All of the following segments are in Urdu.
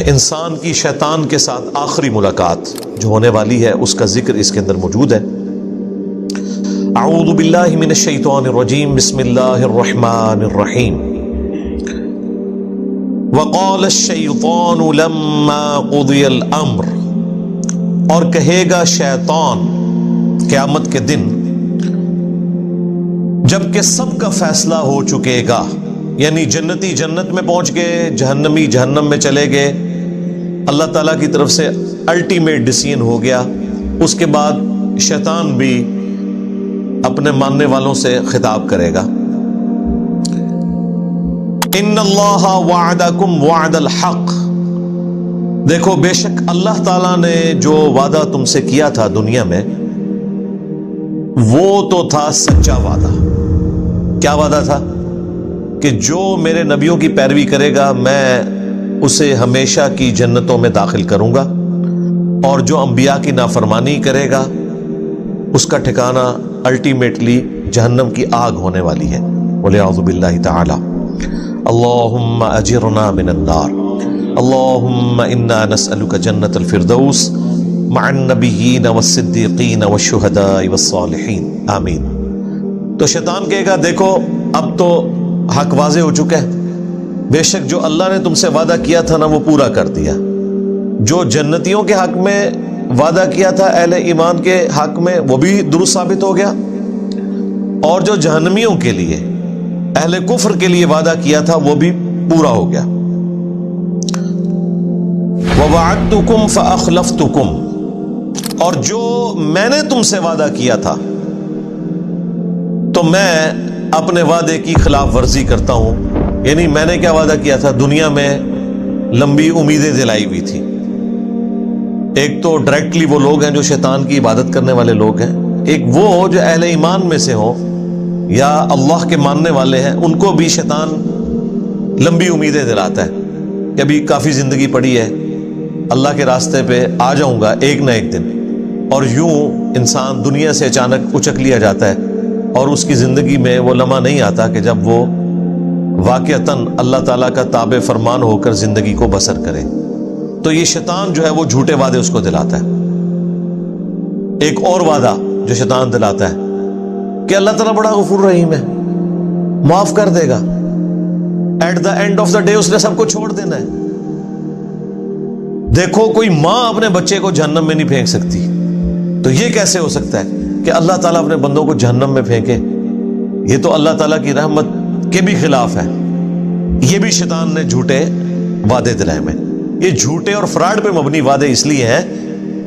انسان کی شیطان کے ساتھ آخری ملاقات جو ہونے والی ہے اس کا ذکر اس کے اندر موجود ہے۔ اعوذ باللہ من الشیطان الرجیم، بسم اللہ الرحمن الرحیم۔ وقال الشیطان لما قضی الامر، اور کہے گا شیطان قیامت کے دن جب کہ سب کا فیصلہ ہو چکے گا، یعنی جنتی جنت میں پہنچ گئے، جہنمی جہنم میں چلے گئے، اللہ تعالیٰ کی طرف سے الٹیمیٹ ڈیسیژن ہو گیا، اس کے بعد شیطان بھی اپنے ماننے والوں سے خطاب کرے گا۔ ان اللہ وعدکم وعد الحق، دیکھو بے شک اللہ تعالیٰ نے جو وعدہ تم سے کیا تھا دنیا میں وہ تو تھا سچا وعدہ۔ کیا وعدہ تھا؟ کہ جو میرے نبیوں کی پیروی کرے گا میں اسے ہمیشہ کی جنتوں میں داخل کروں گا، اور جو انبیاء کی نافرمانی کرے گا اس کا ٹھکانہ الٹیمیٹلی جہنم کی آگ ہونے والی ہے۔ وَلِعَوْذُ بِاللَّهِ تَعَالَى اللہم اجرنا من النار، اللہم انا نسألک جنت الفردوس مع النبیین والصدیقین والشہداء والصالحین، آمین۔ تو شیطان کہے گا دیکھو اب تو حق واضح ہو چکا ہے، بے شک جو اللہ نے تم سے وعدہ کیا تھا نا وہ پورا کر دیا، جو جنتیوں کے حق میں وعدہ کیا تھا اہل ایمان کے حق میں وہ بھی درست ثابت ہو گیا، اور جو جہنمیوں کے لیے اہل کفر کے لیے وعدہ کیا تھا وہ بھی پورا ہو گیا۔ وَوَعَدْتُكُمْ فَأَخْلَفْتُكُمْ، اور جو میں نے تم سے وعدہ کیا تھا تو میں اپنے وعدے کی خلاف ورزی کرتا ہوں، یعنی میں نے کیا وعدہ کیا تھا دنیا میں لمبی امیدیں دلائی ہوئی تھی۔ ایک تو ڈائریکٹلی وہ لوگ ہیں جو شیطان کی عبادت کرنے والے لوگ ہیں، ایک وہ جو اہل ایمان میں سے ہوں یا اللہ کے ماننے والے ہیں، ان کو بھی شیطان لمبی امیدیں دلاتا ہے کہ ابھی کافی زندگی پڑی ہے، اللہ کے راستے پہ آ جاؤں گا ایک نہ ایک دن، اور یوں انسان دنیا سے اچانک اچک لیا جاتا ہے، اور اس کی زندگی میں وہ لمحہ نہیں آتا کہ جب وہ واقعتاً اللہ تعالیٰ کا تابع فرمان ہو کر زندگی کو بسر کرے۔ تو یہ شیطان جو ہے وہ جھوٹے وعدے اس کو دلاتا ہے۔ ایک اور وعدہ جو شیطان دلاتا ہے کہ اللہ تعالیٰ بڑا غفور رحیم ہے، معاف کر دے گا، at the end of the day اس نے سب کو چھوڑ دینا ہے۔ دیکھو کوئی ماں اپنے بچے کو جہنم میں نہیں پھینک سکتی، تو یہ کیسے ہو سکتا ہے کہ اللہ تعالیٰ اپنے بندوں کو جہنم میں پھینکے؟ یہ تو اللہ تعالیٰ کی رحمت کے بھی خلاف ہے۔ یہ بھی شیطان نے جھوٹے وعدے دلائے میں۔ یہ جھوٹے اور فراڈ پہ مبنی وعدے اس لیے ہیں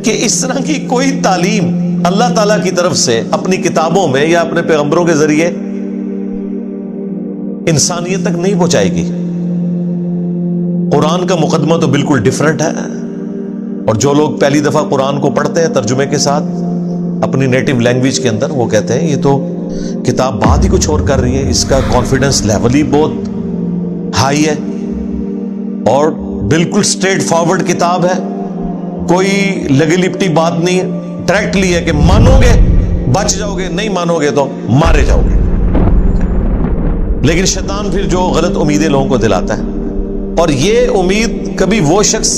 کہ اس طرح کی کوئی تعلیم اللہ تعالیٰ کی طرف سے اپنی کتابوں میں یا اپنے پیغمبروں کے ذریعے انسانیت تک نہیں پہنچائے گی۔ قرآن کا مقدمہ تو بالکل ڈیفرنٹ ہے، اور جو لوگ پہلی دفعہ قرآن کو پڑھتے ہیں ترجمے کے ساتھ اپنی نیٹو لینگویج کے اندر، وہ کہتے ہیں یہ تو کتاب بات ہی کچھ اور کر رہی ہے، اس کا کانفیڈنس لیول ہی بہت ہائی ہے، اور بالکل سٹریٹ فارورڈ کتاب ہے، کوئی لگی لپٹی بات نہیں ہے، ڈائریکٹلی ہے کہ مانو گے بچ جاؤ گے، نہیں مانو گے تو مارے جاؤ گے۔ لیکن شیطان پھر جو غلط امیدیں لوگوں کو دلاتا ہے، اور یہ امید کبھی وہ شخص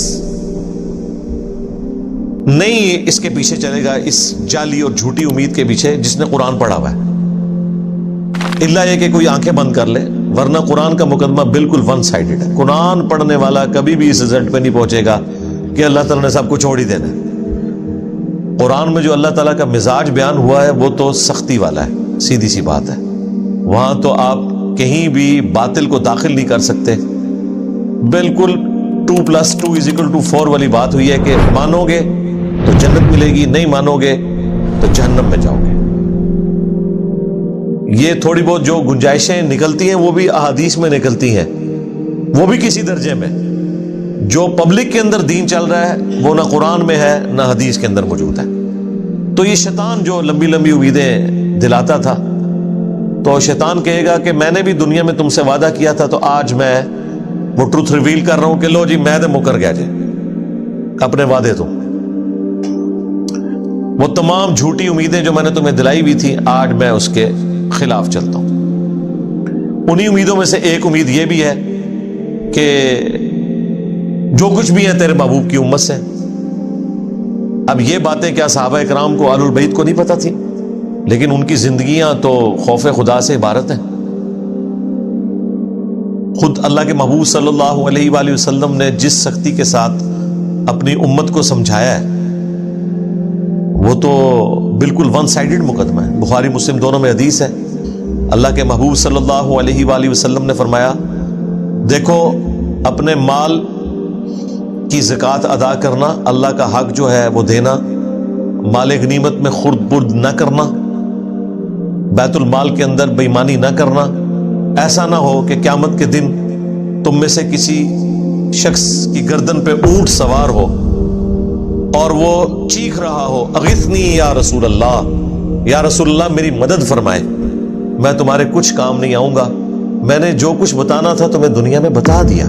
نہیں اس کے پیچھے چلے گا، اس جعلی اور جھوٹی امید کے پیچھے، جس نے قرآن پڑھا ہوا ہے، اللہ یہ کہ کوئی آنکھیں بند کر لے، ورنہ قرآن کا مقدمہ بالکل ون سائیڈڈ ہے۔ قرآن پڑھنے والا کبھی بھی اس رزلٹ پہ نہیں پہنچے گا کہ اللہ تعالیٰ نے سب کو چھوڑ ہی دینا ہے۔ قرآن میں جو اللہ تعالیٰ کا مزاج بیان ہوا ہے وہ تو سختی والا ہے، سیدھی سی بات ہے، وہاں تو آپ کہیں بھی باطل کو داخل نہیں کر سکتے۔ بالکل 2+2=4 والی بات ہوئی ہے کہ مانو گے تو جنت ملے گی، نہیں مانو گے تو جہنم میں جاؤ گے۔ یہ تھوڑی بہت جو گنجائشیں نکلتی ہیں وہ بھی احادیث میں نکلتی ہیں، وہ بھی کسی درجے میں۔ جو پبلک کے اندر دین چل رہا ہے وہ نہ قرآن میں ہے نہ حدیث کے اندر موجود ہے۔ تو یہ شیطان جو لمبی لمبی امیدیں دلاتا تھا، تو شیطان کہے گا کہ میں نے بھی دنیا میں تم سے وعدہ کیا تھا، تو آج میں وہ ٹروتھ ریویل کر رہا ہوں کہ لو جی میں تو مکر گیا جی اپنے وعدے تو، وہ تمام جھوٹی امیدیں جو میں نے تمہیں دلائی ہوئی تھی آج میں اس کے خلاف چلتا ہوں۔ انہی امیدوں میں سے ایک امید یہ بھی ہے کہ جو کچھ بھی ہے تیرے محبوب کی امت سے۔ اب یہ باتیں کیا صحابہ کرام کو، آل البیت کو نہیں پتہ تھی؟ لیکن ان کی زندگیاں تو خوف خدا سے عبارت ہیں۔ خود اللہ کے محبوب صلی اللہ علیہ وآلہ وسلم نے جس سختی کے ساتھ اپنی امت کو سمجھایا ہے وہ تو بالکل ون سائیڈڈ مقدمہ ہے۔ بخاری مسلم دونوں میں حدیث ہے، اللہ کے محبوب صلی اللہ علیہ وآلہ وسلم نے فرمایا، دیکھو اپنے مال کی زکوٰۃ ادا کرنا، اللہ کا حق جو ہے وہ دینا، مال غنیمت میں خرد برد نہ کرنا، بیت المال کے اندر بے ایمانی نہ کرنا۔ ایسا نہ ہو کہ قیامت کے دن تم میں سے کسی شخص کی گردن پہ اونٹ سوار ہو اور وہ چیخ رہا ہو، اغثنی یا رسول اللہ، یا رسول اللہ میری مدد فرمائے، میں تمہارے کچھ کام نہیں آؤں گا، میں نے جو کچھ بتانا تھا تمہیں دنیا میں بتا دیا۔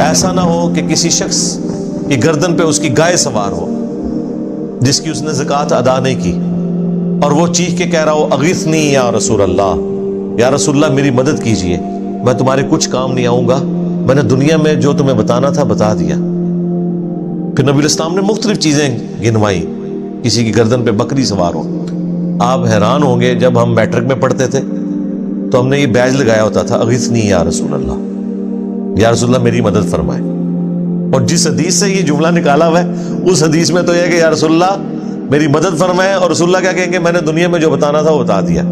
ایسا نہ ہو کہ کسی شخص کی گردن پہ اس کی گائے سوار ہو جس کی اس نے زکوٰۃ ادا نہیں کی، اور وہ چیخ کے کہہ رہا ہو، اغثنی یا رسول اللہ، یا رسول اللہ میری مدد کیجئے، میں تمہارے کچھ کام نہیں آؤں گا، میں نے دنیا میں جو تمہیں بتانا تھا بتا دیا۔ پھر نبی الاسلام نے مختلف چیزیں گنوائی، کسی کی گردن پہ بکری سوار ہو۔ آپ حیران ہوں گے، جب ہم میٹرک میں پڑھتے تھے تو ہم نے یہ بیج لگایا ہوتا تھا، اغثنی یا رسول اللہ، یا رسول اللہ میری مدد فرمائے، اور جس حدیث سے یہ جملہ نکالا ہوا ہے اس حدیث میں تو یہ ہے کہ یا رسول اللہ میری مدد فرمائے، اور رسول اللہ کیا کہیں گے، میں نے دنیا میں جو بتانا تھا وہ بتا دیا۔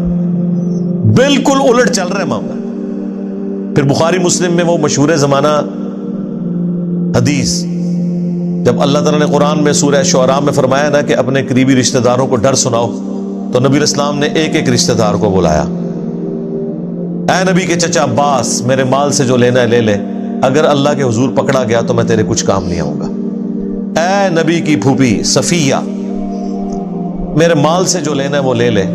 بالکل الٹ چل رہا ہے معاملہ۔ پھر بخاری مسلم میں وہ مشہور زمانہ حدیث، جب اللہ تعالیٰ نے قرآن میں سورہ شعراء میں فرمایا نا کہ اپنے قریبی رشتہ داروں کو ڈر سناؤ، تو نبی اسلام نے ایک ایک رشتہ دار کو بلایا، اے نبی کے چچا عباس، میرے مال سے جو لینا ہے لے لے، اگر اللہ کے حضور پکڑا گیا تو میں تیرے کچھ کام نہیں آؤں گا۔ اے نبی کی پھوپھی صفیہ، میرے مال سے جو لینا ہے وہ لے لے،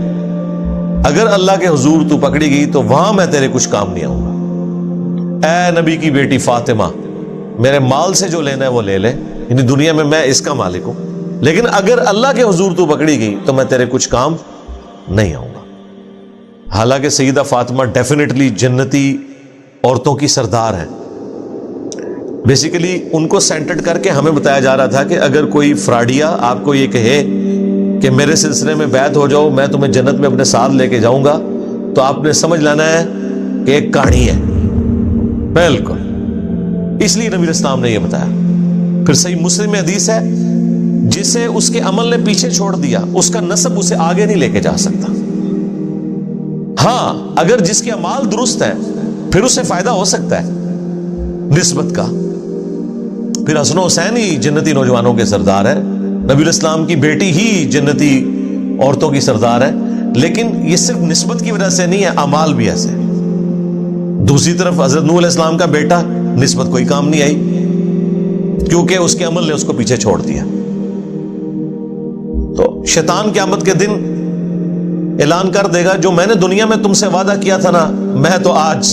اگر اللہ کے حضور تو پکڑی گئی تو وہاں میں تیرے کچھ کام نہیں آؤں گا۔ اے نبی کی بیٹی فاطمہ، میرے مال سے جو لینا ہے وہ لے لے، یعنی دنیا میں اس کا مالک ہوں، لیکن اگر اللہ کے حضور تو پکڑی گئی تو میں تیرے کچھ کام نہیں آؤں گا۔ حالانکہ سیدہ فاطمہ ڈیفینیٹلی جنتی عورتوں کی سردار ہیں۔ بیسیکلی ان کو سینٹرڈ کر کے ہمیں بتایا جا رہا تھا کہ اگر کوئی فراڈیا آپ کو یہ کہے کہ میرے سلسلے میں بیعت ہو جاؤ، میں تمہیں جنت میں اپنے ساتھ لے کے جاؤں گا، تو آپ نے سمجھ لینا ہے کہ ایک کہانی ہے۔ بالکل، اس لیے نبی اسلام نے یہ بتایا۔ پھر صحیح مسلم میں حدیث ہے، جسے اس کے عمل نے پیچھے چھوڑ دیا اس کا نسب اسے آگے نہیں لے کے جا سکتا۔ ہاں، اگر جس کے اعمال درست ہیں پھر اسے فائدہ ہو سکتا ہے نسبت کا۔ پھر حسن و حسین ہی جنتی نوجوانوں کے سردار ہے، نبی الاسلام کی بیٹی ہی جنتی عورتوں کی سردار ہے، لیکن یہ صرف نسبت کی وجہ سے نہیں ہے، اعمال بھی ایسے۔ دوسری طرف حضرت نوح علیہ السلام کا بیٹا، نسبت کوئی کام نہیں آئی کیونکہ اس کے عمل نے اس کو پیچھے چھوڑ دیا۔ تو شیطان قیامت کے دن اعلان کر دے گا، جو میں نے دنیا میں تم سے وعدہ کیا تھا نا، میں تو آج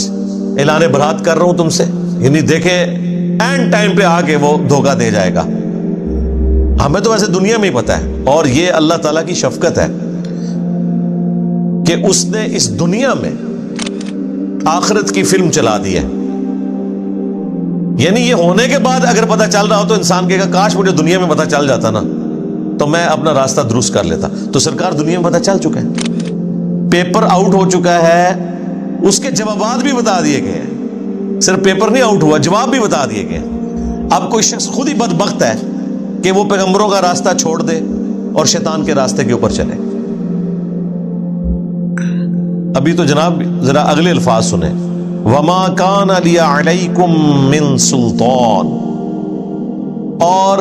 اعلان برات کر رہا ہوں تم سے، یعنی دیکھیں اینڈ ٹائم پہ آ کے وہ دھوکہ دے جائے گا۔ ہمیں تو ویسے دنیا میں ہی پتا ہے، اور یہ اللہ تعالیٰ کی شفقت ہے کہ اس نے اس دنیا میں آخرت کی فلم چلا دی ہے۔ یعنی یہ ہونے کے بعد اگر پتہ چل رہا ہو تو انسان کہے گا کاش مجھے دنیا میں پتہ چل جاتا نا، تو میں اپنا راستہ درست کر لیتا۔ تو سرکار دنیا میں پتہ چل چکا ہے، پیپر آؤٹ ہو چکا ہے، اس کے جوابات بھی بتا دیے گئے ہیں، صرف پیپر نہیں آؤٹ ہوا، جواب بھی بتا دیے گئے۔ اب کوئی شخص خود ہی بدبخت ہے کہ وہ پیغمبروں کا راستہ چھوڑ دے اور شیطان کے راستے کے اوپر چلے۔ ابھی تو جناب ذرا اگلے الفاظ سنیں، وَمَا كَانَ لِيَ عَلَيْكُمْ مِن سُلْطَانٍ، اور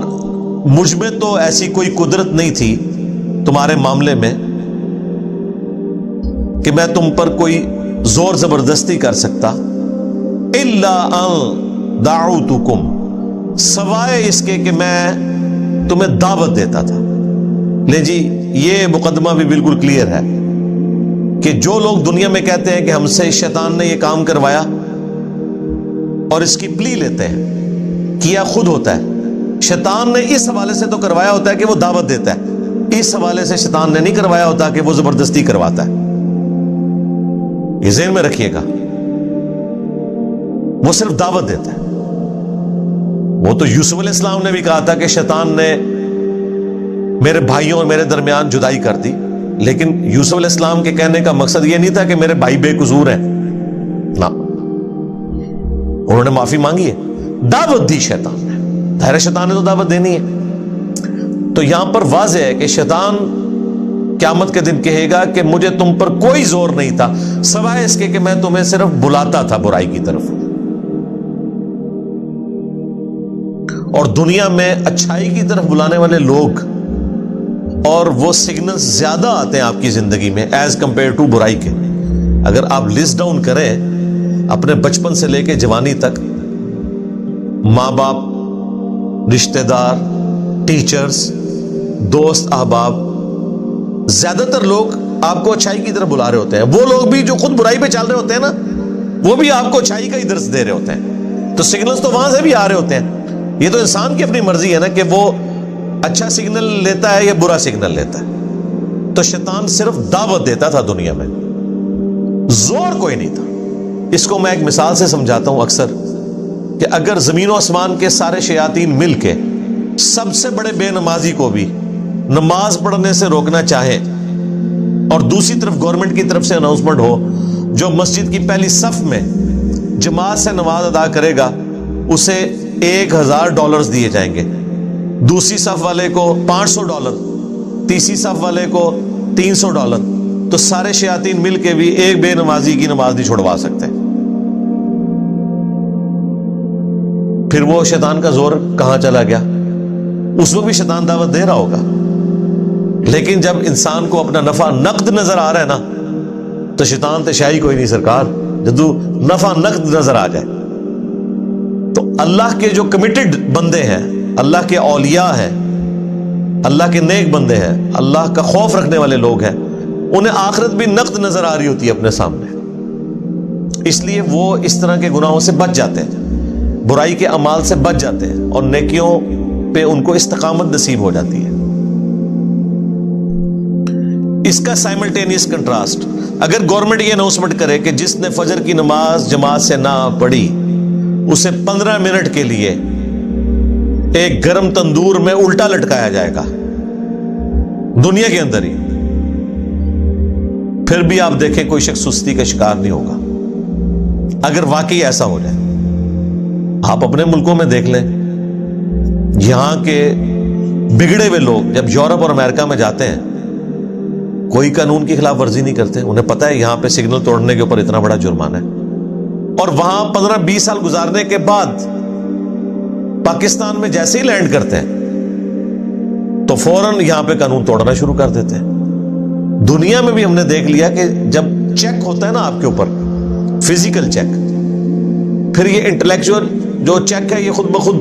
مجھ میں تو ایسی کوئی قدرت نہیں تھی تمہارے معاملے میں کہ میں تم پر کوئی زور زبردستی کر سکتا، إِلَّا أَن دَعُوتُكُمْ، سوائے اس کے کہ میں تمہیں دعوت دیتا تھا۔ لے جی، یہ مقدمہ بھی بالکل کلیئر ہے کہ جو لوگ دنیا میں کہتے ہیں کہ ہم سے شیطان نے یہ کام کروایا اور اس کی پلی لیتے ہیں، کیا خود ہوتا ہے، شیطان نے اس حوالے سے تو کروایا ہوتا ہے کہ وہ دعوت دیتا ہے، اس حوالے سے شیطان نے نہیں کروایا ہوتا کہ وہ زبردستی کرواتا ہے۔ یہ ذہن میں رکھیے گا، وہ صرف دعوت دیتا ہے۔ وہ تو یوسف علیہ السلام نے بھی کہا تھا کہ شیطان نے میرے بھائیوں اور میرے درمیان جدائی کر دی، لیکن یوسف علیہ السلام کے کہنے کا مقصد یہ نہیں تھا کہ میرے بھائی بے قصور ہیں، نہ، انہوں نے معافی مانگی ہے، دعوت دی شیطان نے، ظاہر شیطان نے تو دعوت دینی ہے۔ تو یہاں پر واضح ہے کہ شیطان قیامت کے دن کہے گا کہ مجھے تم پر کوئی زور نہیں تھا سوائے اس کے کہ میں تمہیں صرف بلاتا تھا برائی کی طرف، اور دنیا میں اچھائی کی طرف بلانے والے لوگ اور وہ سگنلز زیادہ آتے ہیں آپ کی زندگی میں ایز کمپیئر ٹو برائی کے۔ اگر آپ لسٹ ڈاؤن کریں اپنے بچپن سے لے کے جوانی تک، ماں باپ، رشتہ دار، ٹیچرز، دوست، احباب، زیادہ تر لوگ آپ کو اچھائی کی طرف بلا رہے ہوتے ہیں۔ وہ لوگ بھی جو خود برائی پہ چل رہے ہوتے ہیں نا، وہ بھی آپ کو اچھائی کا ہی درس دے رہے ہوتے ہیں۔ تو سگنلز تو وہاں سے بھی آ رہے ہوتے ہیں۔ یہ تو انسان کی اپنی مرضی ہے نا کہ وہ اچھا سگنل لیتا ہے یا برا سگنل لیتا ہے۔ تو شیطان صرف دعوت دیتا تھا دنیا میں، زور کوئی نہیں تھا۔ اس کو میں ایک مثال سے سمجھاتا ہوں اکثر، کہ اگر زمین و آسمان کے سارے شیاطین مل کے سب سے بڑے بے نمازی کو بھی نماز پڑھنے سے روکنا چاہے، اور دوسری طرف گورنمنٹ کی طرف سے اناؤنسمنٹ ہو جو مسجد کی پہلی صف میں جماعت سے نماز ادا کرے گا اسے $1000 دیے جائیں گے، دوسری صف والے کو $500، تیسری صف والے کو $300، تو سارے شیاطین مل کے بھی ایک بے نمازی کی نماز نہیں چھڑوا سکتے۔ پھر وہ شیطان کا زور کہاں چلا گیا؟ اس وقت بھی شیطان دعوت دے رہا ہوگا، لیکن جب انسان کو اپنا نفع نقد نظر آ رہا ہے نا، تو شیطان تو شاہی کوئی نہیں سرکار، جدو نفع نقد نظر آ جائے۔ تو اللہ کے جو کمیٹڈ بندے ہیں، اللہ کے اولیاء ہیں، اللہ کے نیک بندے ہیں، اللہ کا خوف رکھنے والے لوگ ہیں، انہیں آخرت بھی نقد نظر آ رہی ہوتی ہے اپنے سامنے، اس لیے وہ اس طرح کے گناہوں سے بچ جاتے ہیں، برائی کے اعمال سے بچ جاتے ہیں، اور نیکیوں پہ ان کو استقامت نصیب ہو جاتی ہے۔ اس کا سائملٹینیس کنٹراسٹ، اگر گورنمنٹ یہ اناؤنسمنٹ کرے کہ جس نے فجر کی نماز جماعت سے نہ پڑھی اسے 15 منٹ کے لیے ایک گرم تندور میں الٹا لٹکایا جائے گا دنیا کے اندر ہی، پھر بھی آپ دیکھیں کوئی شخص سستی کا شکار نہیں ہوگا۔ اگر واقعی ایسا ہو جائے، آپ اپنے ملکوں میں دیکھ لیں، یہاں کے بگڑے ہوئے لوگ جب یورپ اور امریکہ میں جاتے ہیں کوئی قانون کی خلاف ورزی نہیں کرتے، انہیں پتہ ہے یہاں پہ سگنل توڑنے کے اوپر اتنا بڑا جرمانہ ہے، اور وہاں 15-20 سال گزارنے کے بعد پاکستان میں جیسے ہی لینڈ کرتے ہیں تو فوراً یہاں پہ قانون توڑنا شروع کر دیتے ہیں۔ دنیا میں بھی ہم نے دیکھ لیا کہ جب چیک ہوتا ہے نا آپ کے اوپر، فزیکل چیک، پھر یہ انٹلیکچوئل جو چیک ہے یہ خود بخود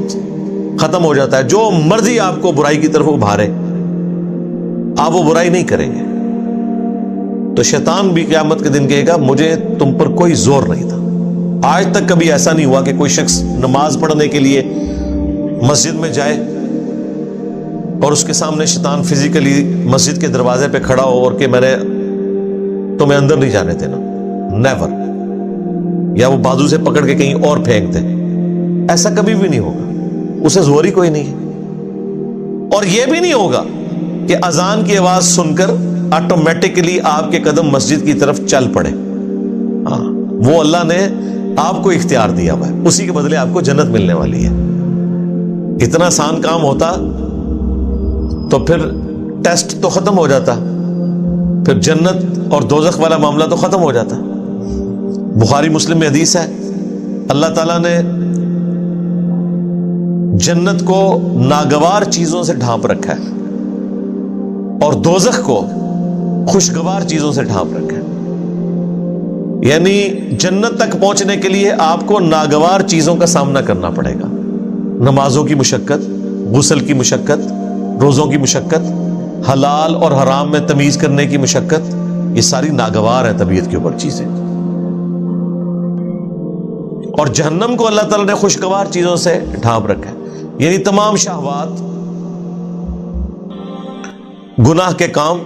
ختم ہو جاتا ہے۔ جو مرضی آپ کو برائی کی طرف ابھارے آپ وہ برائی نہیں کریں گے۔ تو شیطان بھی قیامت کے دن کہے گا مجھے تم پر کوئی زور نہیں تھا۔ آج تک کبھی ایسا نہیں ہوا کہ کوئی شخص نماز پڑھنے کے لیے مسجد میں جائے اور اس کے سامنے شیطان فزیکلی مسجد کے دروازے پہ کھڑا ہو اور کہ میں نے تمہیں اندر نہیں جانے دینا، نیور، یا وہ بازو سے پکڑ کے کہیں اور پھینک دے، ایسا کبھی بھی نہیں ہوگا، اسے زور ہی کوئی نہیں ہے۔ اور یہ بھی نہیں ہوگا کہ اذان کی آواز سن کر آٹومیٹکلی آپ کے قدم مسجد کی طرف چل پڑے، ہاں وہ اللہ نے آپ کو اختیار دیا ہوا ہے، اسی کے بدلے آپ کو جنت ملنے والی ہے۔ اتنا آسان کام ہوتا تو پھر ٹیسٹ تو ختم ہو جاتا، پھر جنت اور دوزخ والا معاملہ تو ختم ہو جاتا۔ بخاری مسلم میں حدیث ہے، اللہ تعالیٰ نے جنت کو ناگوار چیزوں سے ڈھانپ رکھا ہے اور دوزخ کو خوشگوار چیزوں سے ڈھانپ رکھا ہے، یعنی جنت تک پہنچنے کے لیے آپ کو ناگوار چیزوں کا سامنا کرنا پڑے گا، نمازوں کی مشقت، غسل کی مشقت، روزوں کی مشقت، حلال اور حرام میں تمیز کرنے کی مشقت، یہ ساری ناگوار ہیں طبیعت کے اوپر چیزیں۔ اور جہنم کو اللہ تعالیٰ نے خوشگوار چیزوں سے ڈھانپ رکھا ہے، یعنی تمام شہوات، گناہ کے کام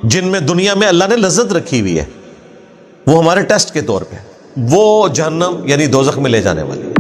جن میں دنیا میں اللہ نے لذت رکھی ہوئی ہے، وہ ہمارے ٹیسٹ کے طور پہ وہ جہنم یعنی دوزخ میں لے جانے والی ہے۔